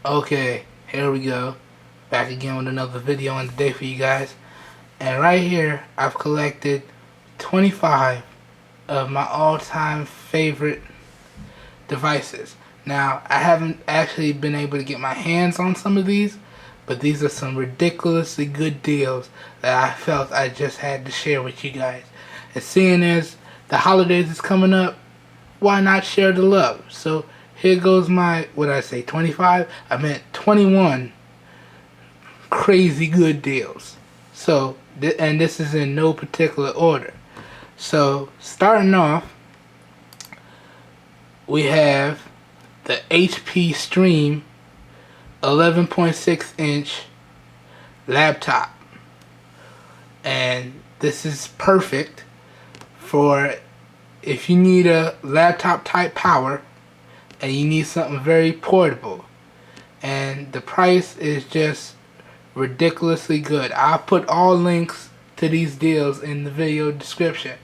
Okay, here we go. Back again with another video on the day for you guys. And right here, I've collected 25 of my all-time favorite devices. Now, I haven't actually been able to get my hands on some of these, but these are some ridiculously good deals that I felt I just had to share with you guys. And seeing as the holidays is coming up, why not share the love? So here goes my, what did I say, 25? I meant 21 crazy good deals. So, and this is in no particular order. So, starting off, we have the HP Stream 11.6 inch laptop. And this is perfect for if you need a laptop type power and you need something very portable. And the price is just ridiculously good. I'll put all links to these deals in the video description.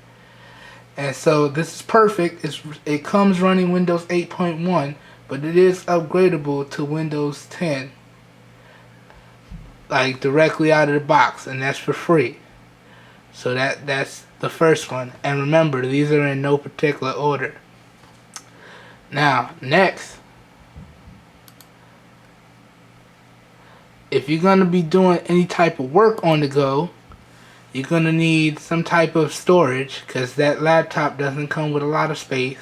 And so this is perfect. It comes running Windows 8.1, but it is upgradable to Windows 10, like directly out of the box, and that's for free. So that's the first one. And remember, these are in no particular order. Now, next, if you're going to be doing any type of work on the go, you're going to need some type of storage, because that laptop doesn't come with a lot of space.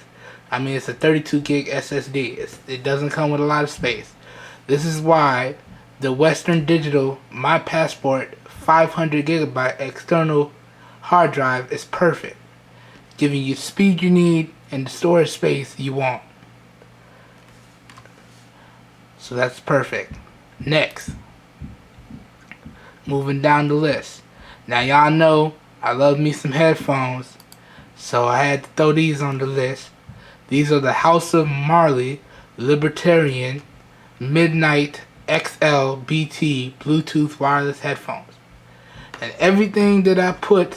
I mean, it's a 32 gig SSD. It doesn't come with a lot of space. This is why the Western Digital My Passport 500 gigabyte external hard drive is perfect, giving you the speed you need and the storage space you want. So that's perfect. Next, moving down the list. Now y'all know I love me some headphones, so I had to throw these on the list. These are the House of Marley Libertarian Midnight XL BT Bluetooth wireless headphones. And everything that I put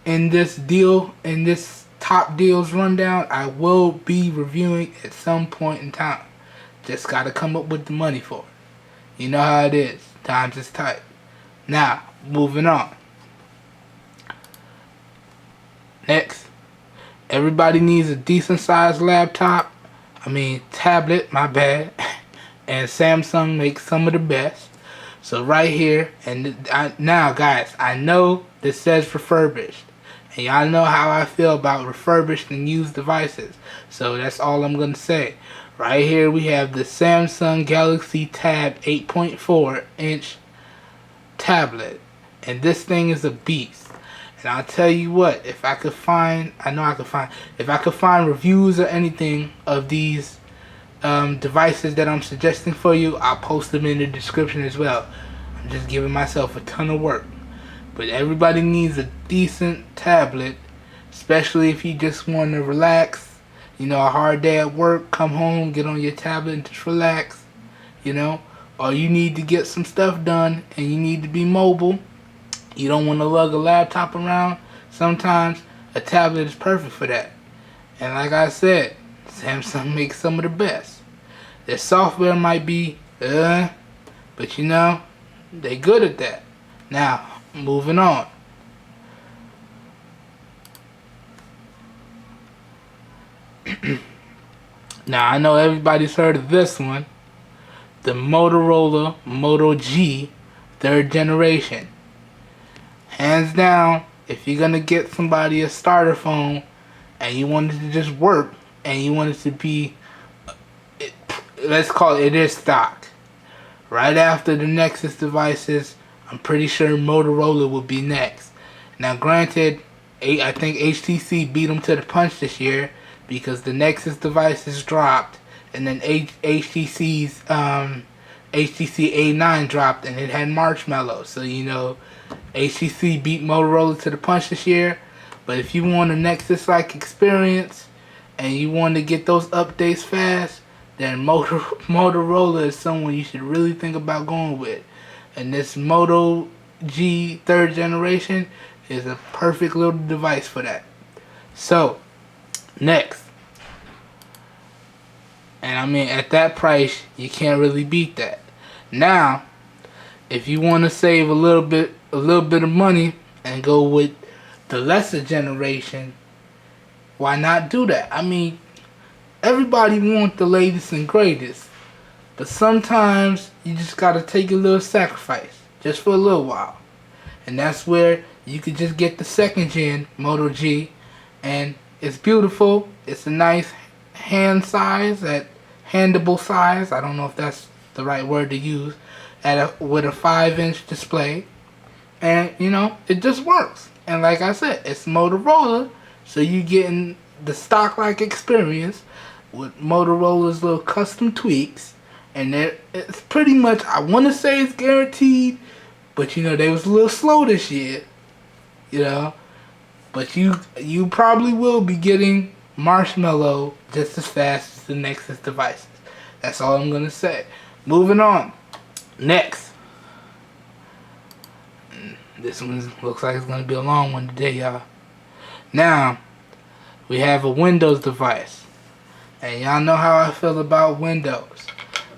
in this deal, in this top deals rundown, I will be reviewing at some point in time. Just gotta come up with the money for it. You know how it is. Times is tight. Now, moving on. Next, everybody needs a decent sized laptop. I mean, tablet, my bad. And Samsung makes some of the best. So right here, and now guys, I know this says refurbished. And y'all know how I feel about refurbished and used devices. So that's all I'm going to say. Right here we have the Samsung Galaxy Tab 8.4 inch tablet. And this thing is a beast. And I'll tell you what, if I could find, if I could find reviews or anything of these devices that I'm suggesting for you, I'll post them in the description as well. I'm just giving myself a ton of work. But everybody needs a decent tablet, especially if you just want to relax. You know, a hard day at work, come home, get on your tablet and just relax. You know, or you need to get some stuff done and you need to be mobile. You don't want to lug a laptop around. Sometimes a tablet is perfect for that. And like I said, Samsung makes some of the best. Their software might be, but you know, they good at that. Now, moving on. Now, I know everybody's heard of this one. The Motorola Moto G 3rd generation. Hands down, if you're going to get somebody a starter phone and you want it to just work and you want it to be, let's call it is stock. Right after the Nexus devices, I'm pretty sure Motorola will be next. Now granted, I think HTC beat them to the punch this year because the Nexus devices dropped and then HTC's HTC A9 dropped and it had Marshmallow. So you know, HTC beat Motorola to the punch this year. But if you want a Nexus-like experience and you want to get those updates fast, then Motorola is someone you should really think about going with. And this Moto G 3rd generation is a perfect little device for that. So, next, And I mean, at that price, you can't really beat that. Now, if you want to save a little bit of money and go with the lesser generation, why not do that? I mean, everybody wants the latest and greatest, but sometimes you just gotta take a little sacrifice, just for a little while. And that's where you could just get the second gen Moto G, and it's beautiful. It's a nice hand size, handable size. I don't know if that's the right word to use. With a 5-inch display, and you know, it just works. And like I said, it's Motorola, so you getting the stock like experience with Motorola's little custom tweaks, and it's pretty much, I want to say it's guaranteed, but you know, they was a little slow this year, you know, but you probably will be getting Marshmallow just as fast as the Nexus devices. That's all I'm gonna say. Moving on. Next. This one looks like it's gonna be a long one today, y'all. Now, we have a Windows device. And y'all know how I feel about Windows.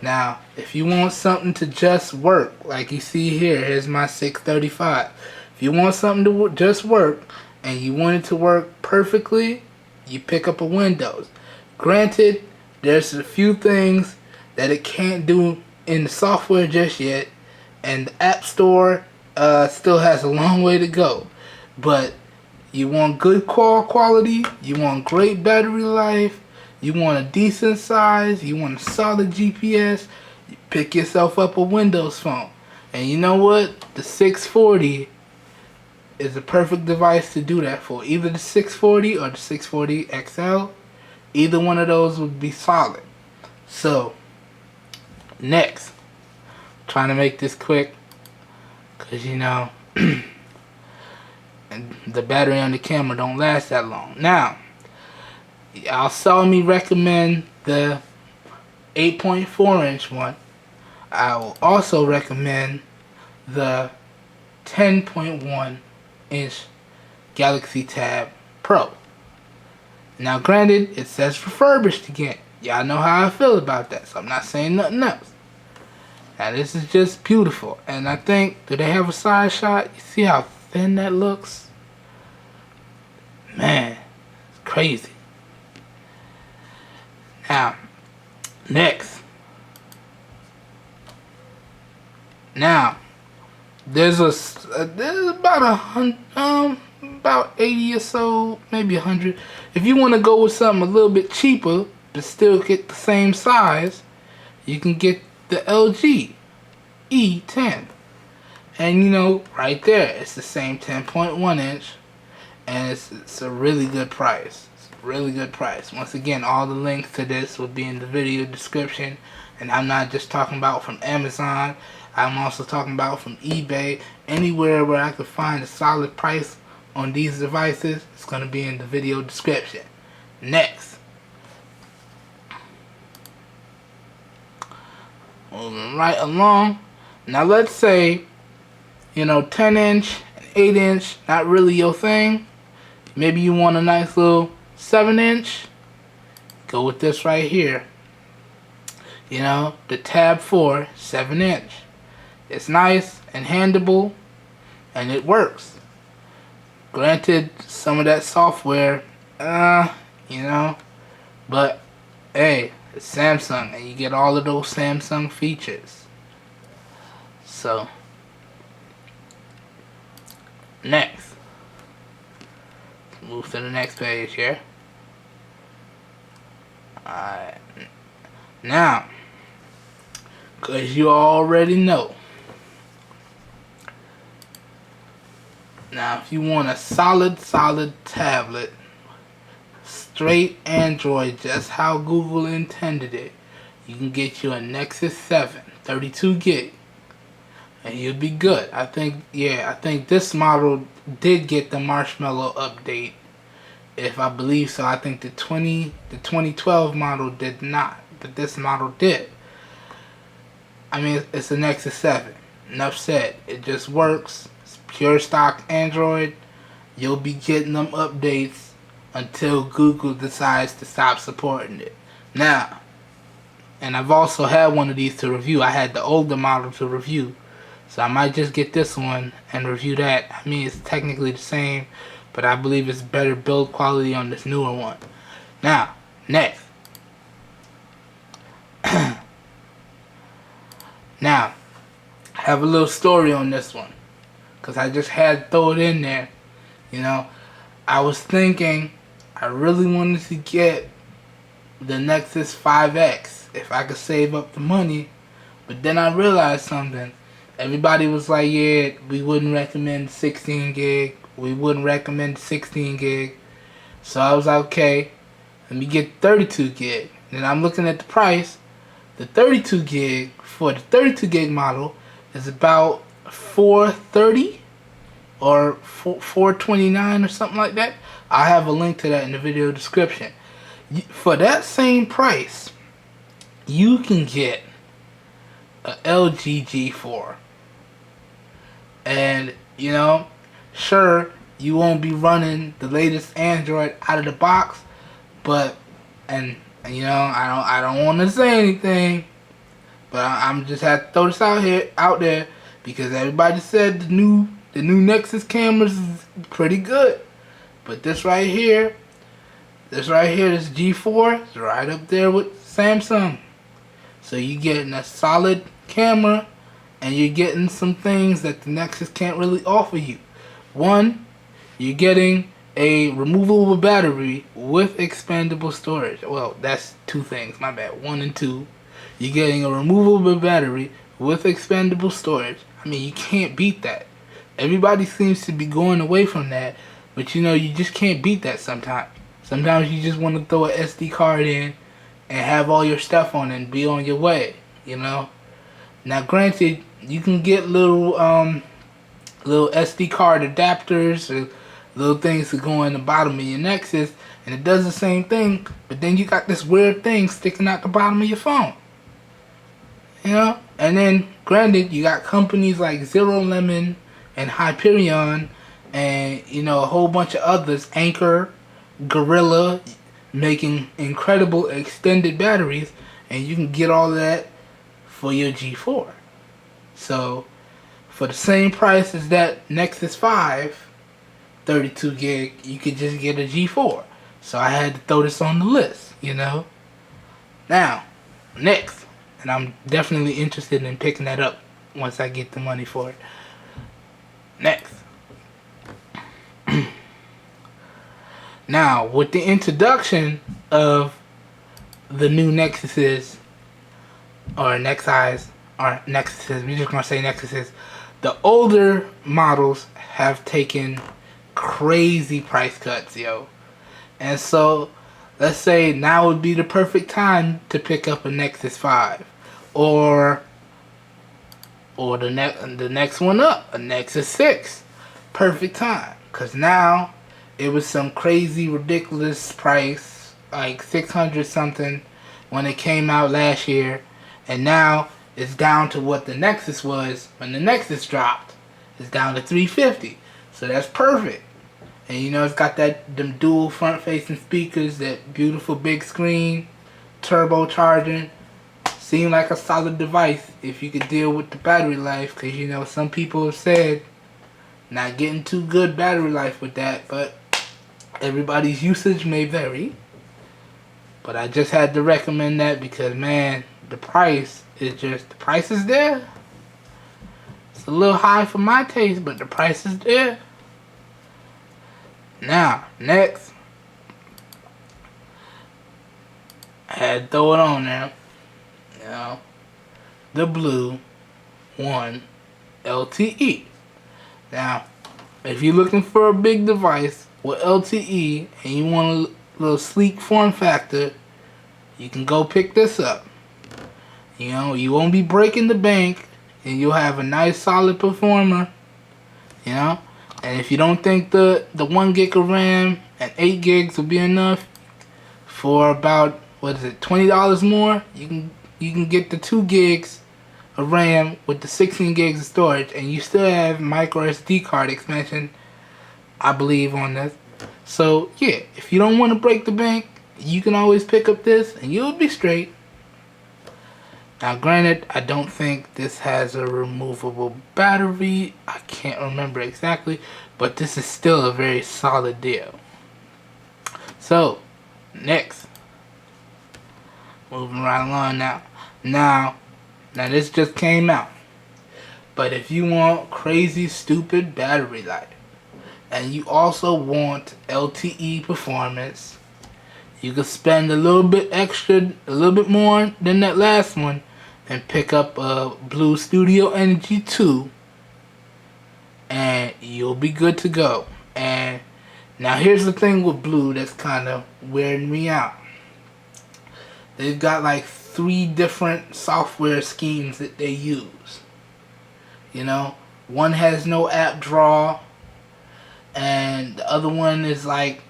Now, if you want something to just work, like you see here, here's my 635. If you want something to just work, and you want it to work perfectly, you pick up a Windows. Granted, there's a few things that it can't do in the software just yet, and the App Store still has a long way to go. But you want good quality, you want great battery life, you want a decent size, you want a solid GPS, you pick yourself up a Windows phone. And you know what? The 640 is a perfect device to do that for. Either the 640 or the 640 XL. Either one of those would be solid. So, next. Trying to make this quick, because you know, and the battery on the camera don't last that long. Now, y'all saw me recommend the 8.4-inch one. I will also recommend the 10.1-inch Galaxy Tab Pro. Now granted, it says refurbished again. Y'all know how I feel about that, so I'm not saying nothing else. Now this is just beautiful. And I think, do they have a side shot? You see how thin that looks? Man, it's crazy. Now, next. Now, there's about 80 or so, maybe 100. If you want to go with something a little bit cheaper, but still get the same size, you can get the LG E10. And you know, right there, it's the same 10.1 inch, and it's a really good price. It's a really good price. Once again, all the links to this will be in the video description. And I'm not just talking about from Amazon. I'm also talking about from eBay. Anywhere where I could find a solid price on these devices, it's going to be in the video description. Next. Moving right along. Now let's say, you know, 10-inch and 8-inch, not really your thing. Maybe you want a nice little 7-inch. Go with this right here. You know, the Tab 4 7-inch. It's nice and handable, and it works. Granted, some of that software, you know, but hey, it's Samsung, and you get all of those Samsung features. So, next, move to the next page here. Alright, now, because you already know. Now, if you want a solid tablet, straight Android, just how Google intended it, you can get you a Nexus 7, 32 gig, and you'll be good. I think this model did get the Marshmallow update, if I believe so. I think the 2012 model did not, but this model did. I mean, it's a Nexus 7. Enough said. It just works. It's pure stock Android. You'll be getting them updates until Google decides to stop supporting it. Now, And I've also had one of these to review. I had the older model to review. So I might just get this one and review that. I mean, it's technically the same, but I believe it's better build quality on this newer one. Now, next. Now, I have a little story on this one, because I just had to throw it in there. You know, I was thinking I really wanted to get the Nexus 5X if I could save up the money, but then I realized something. Everybody was like, yeah, we wouldn't recommend 16 gig, we wouldn't recommend 16 gig. So I was like, okay, let me get 32 gig. And I'm looking at the price. The 32 gig for the 32 gig model is about $430 or $429 or something like that. I have a link to that in the video description. For that same price, you can get a LG G4. And, you know, sure, you won't be running the latest Android out of the box, but, and you know, I don't want to say anything, but I'm just have to throw this out there, because everybody said the new Nexus cameras is pretty good, but this G4 is right up there with Samsung. So you're getting a solid camera, and you're getting some things that the Nexus can't really offer you. One, you're getting a removable battery with expandable storage. Well, that's two things, my bad. 1 and 2. You're getting a removable battery with expandable storage. I mean, you can't beat that. Everybody seems to be going away from that, but you know, you just can't beat that sometimes. Sometimes you just want to throw an SD card in and have all your stuff on and be on your way, you know. Now granted, you can get little SD card adapters or little things to go in the bottom of your Nexus, and it does the same thing, but then you got this weird thing sticking out the bottom of your phone. You know? And then, granted, you got companies like Zero Lemon and Hyperion and, you know, a whole bunch of others, Anchor, Gorilla, making incredible extended batteries, and you can get all of that for your G4. So, for the same price as that Nexus 5, 32 gig, you could just get a G4. So I had to throw this on the list, you know. Now, next, and I'm definitely interested in picking that up once I get the money for it. Next. Now, with the introduction of the new Nexuses, or Nexuses, we're just gonna say Nexuses, the older models have taken crazy price cuts, yo. And so, let's say now would be the perfect time to pick up a Nexus 5, or the next one up, a Nexus 6. Perfect time, cause now it was some crazy ridiculous price, like 600 something when it came out last year, and now it's down to what the Nexus was when the Nexus dropped. It's down to 350. So that's perfect. And you know, it's got them dual front facing speakers, that beautiful big screen, turbocharging. Seemed like a solid device if you could deal with the battery life, because you know, some people have said not getting too good battery life with that, but everybody's usage may vary. But I just had to recommend that because, man, the price is there. It's a little high for my taste, but the price is there. Now, next, I had to throw it on there. You know, the Blue One LTE. Now, if you're looking for a big device with LTE and you want a little sleek form factor, you can go pick this up. You know, you won't be breaking the bank, and you'll have a nice solid performer. You know, and if you don't think the 1 gig of RAM and 8 gigs will be enough, for about, what is it, $20 more, you can get the 2 gigs of RAM with the 16 gigs of storage, and you still have micro SD card expansion, I believe, on this. So yeah, if you don't want to break the bank, you can always pick up this and you'll be straight. Now granted, I don't think this has a removable battery. I can't remember exactly, but this is still a very solid deal. So, next. Moving right along now. Now this just came out. But if you want crazy stupid battery life, and you also want LTE performance, you could spend a little bit extra, a little bit more than that last one, and pick up a Blue Studio Energy 2, and you'll be good to go. And now here's the thing with Blue that's kind of weirding me out. They've got like 3 different software schemes that they use. You know, one has no app draw, and the other one is like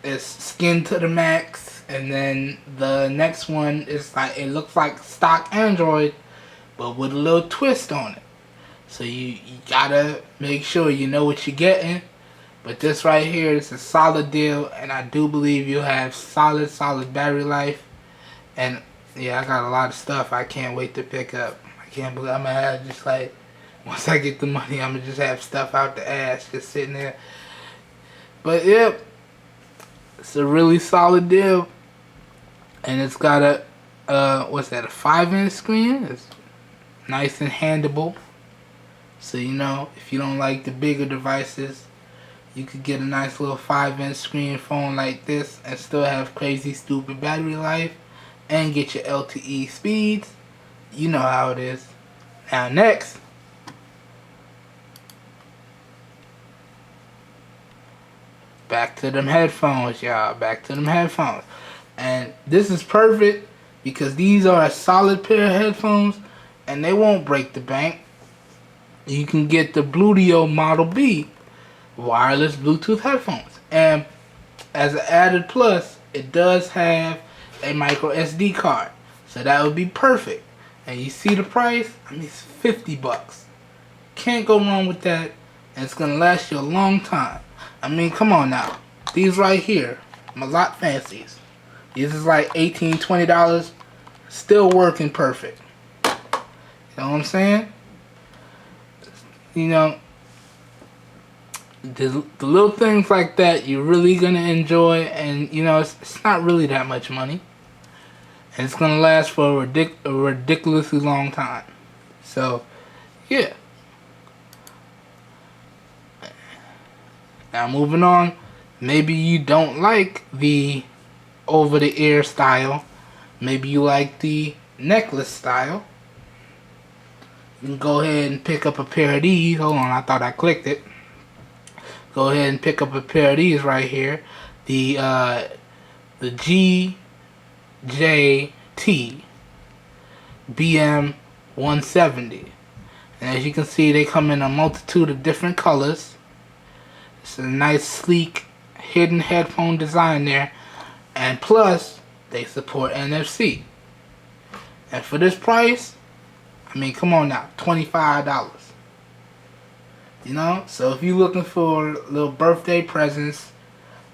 it's skin to the max, and then the next one is like it looks like stock Android but with a little twist on it. So you gotta make sure you know what you're getting. But this right here is a solid deal, and I do believe you'll have solid battery life. And yeah, I got a lot of stuff I can't wait to pick up. I can't believe I'm gonna have just like, once I get the money, I'm gonna just have stuff out the ass just sitting there. But yep, it's a really solid deal, and it's got a what's that, a 5-inch screen. It's nice and handleable. So you know, if you don't like the bigger devices, you could get a nice little 5-inch screen phone like this and still have crazy stupid battery life and get your LTE speeds. You know how it is. Now next, back to them headphones, y'all. Back to them headphones. And this is perfect because these are a solid pair of headphones and they won't break the bank. You can get the Bluetooth Model B wireless Bluetooth headphones. And as an added plus, it does have a micro SD card. So that would be perfect. And you see the price? I mean, it's 50 bucks. Can't go wrong with that. And it's going to last you a long time. I mean, come on now. These right here, Malot Fancies. These is like $18, $20. Still working perfect. You know what I'm saying? You know, the little things like that you're really going to enjoy. And, you know, it's not really that much money. And it's going to last for a ridiculously long time. So, yeah. Now moving on, maybe you don't like the over-the-ear style. Maybe you like the necklace style. You can go ahead and pick up a pair of these. Hold on, I thought I clicked it. Go ahead and pick up a pair of these right here. The GJT BM 170. And as you can see, they come in a multitude of different colors. It's a nice, sleek, hidden headphone design there. And plus, they support NFC. And for this price, I mean, come on now, $25. You know? So if you're looking for little birthday presents,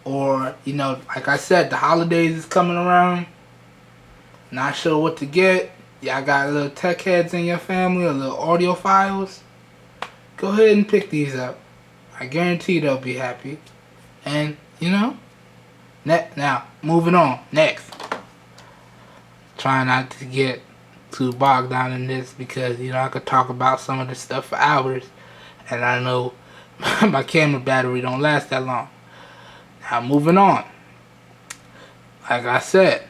or, you know, like I said, the holidays is coming around, not sure what to get, y'all got little tech heads in your family or little audiophiles, go ahead and pick these up. I guarantee they'll be happy. And, you know, now, moving on. Next. Trying not to get too bogged down in this because, you know, I could talk about some of this stuff for hours. And I know my camera battery don't last that long. Now, moving on. Like I said,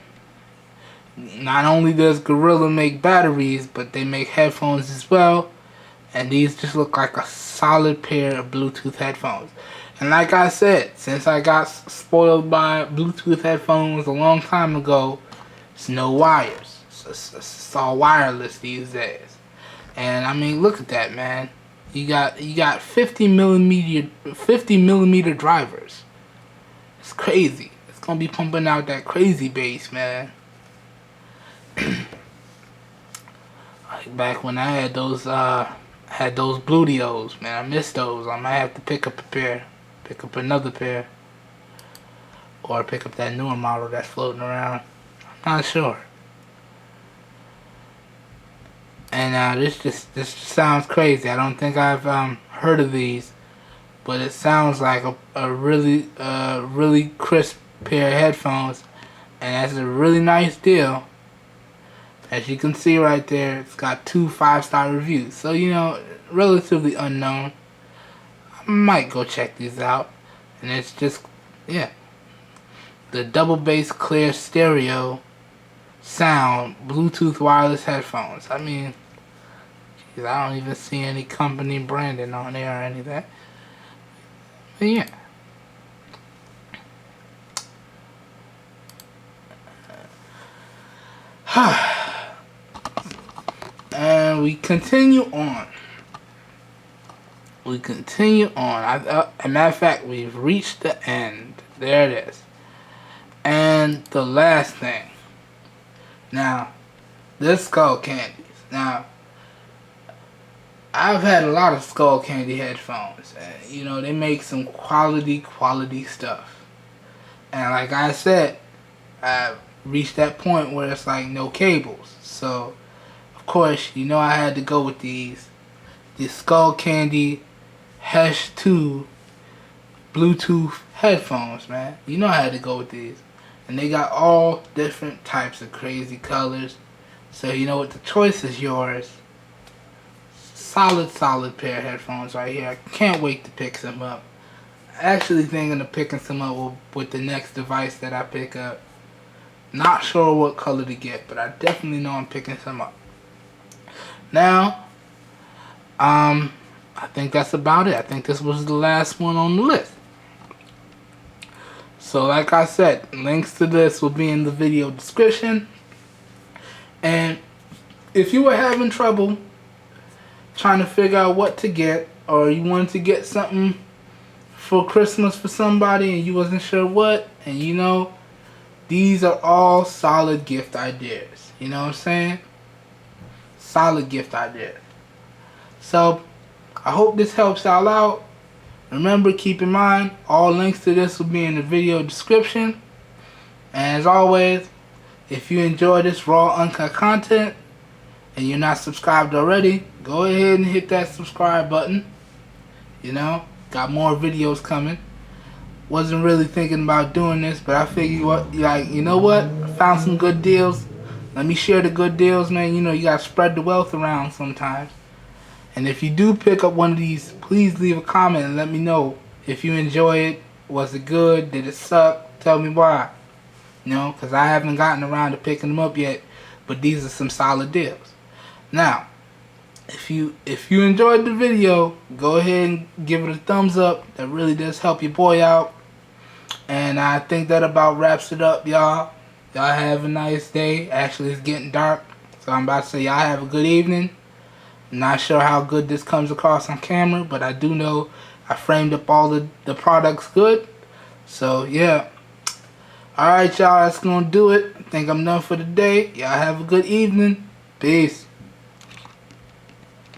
not only does Gorilla make batteries, but they make headphones as well. And these just look like a solid pair of Bluetooth headphones. And like I said, since I got spoiled by Bluetooth headphones a long time ago, it's no wires. It's all wireless these days. And I mean, look at that, man. You got 50 millimeter drivers. It's crazy. It's gonna be pumping out that crazy bass, man. Like back when I had those Bluetooths, man. I missed those. I might have to pick up a pair. Pick up another pair. Or pick up that newer model that's floating around. I'm not sure. And this sounds crazy. I don't think I've heard of these, but it sounds like a really crisp pair of headphones, and that's a really nice deal. As you can see right there, it's got 2 5-star reviews, so you know, relatively unknown. I might go check these out. And it's just, yeah, the double bass clear stereo sound Bluetooth wireless headphones. I mean, geez, I don't even see any company branding on there or any of that. But yeah. And we continue on. As a matter of fact, we've reached the end. There it is. And the last thing. Now, the skull candies. Now, I've had a lot of skull candy headphones. And, you know, they make some quality stuff. And like I said, I've reached that point where it's like no cables. So, of course, you know I had to go with these skull candy Hesh 2 Bluetooth headphones, man. You know I had to go with these. And they got all different types of crazy colors. So you know what, the choice is yours. Solid pair of headphones right here. I can't wait to pick some up. Actually thinking of picking some up with the next device that I pick up. Not sure what color to get, but I definitely know I'm picking some up. Now, I think that's about it. I think this was the last one on the list. So like I said, links to this will be in the video description. And if you were having trouble trying to figure out what to get, or you wanted to get something for Christmas for somebody and you wasn't sure what, and you know, these are all solid gift ideas. You know what I'm saying? Solid gift ideas. So, I hope this helps y'all out. Remember, keep in mind, all links to this will be in the video description. And as always, if you enjoy this raw, uncut content, and you're not subscribed already, go ahead and hit that subscribe button. You know, got more videos coming. Wasn't really thinking about doing this, but I figured, you know what? Found some good deals. Let me share the good deals, man. You know, you gotta spread the wealth around sometimes. And if you do pick up one of these, please leave a comment and let me know if you enjoy it. Was it good? Did it suck? Tell me why. You know, because I haven't gotten around to picking them up yet, but these are some solid deals. Now, if you enjoyed the video, go ahead and give it a thumbs up. That really does help your boy out. And I think that about wraps it up, y'all. Y'all have a nice day. Actually, it's getting dark, so I'm about to say y'all have a good evening. Not sure how good this comes across on camera, but I do know I framed up all the products good. So, yeah. Alright, y'all. That's going to do it. I think I'm done for the day. Y'all have a good evening. Peace.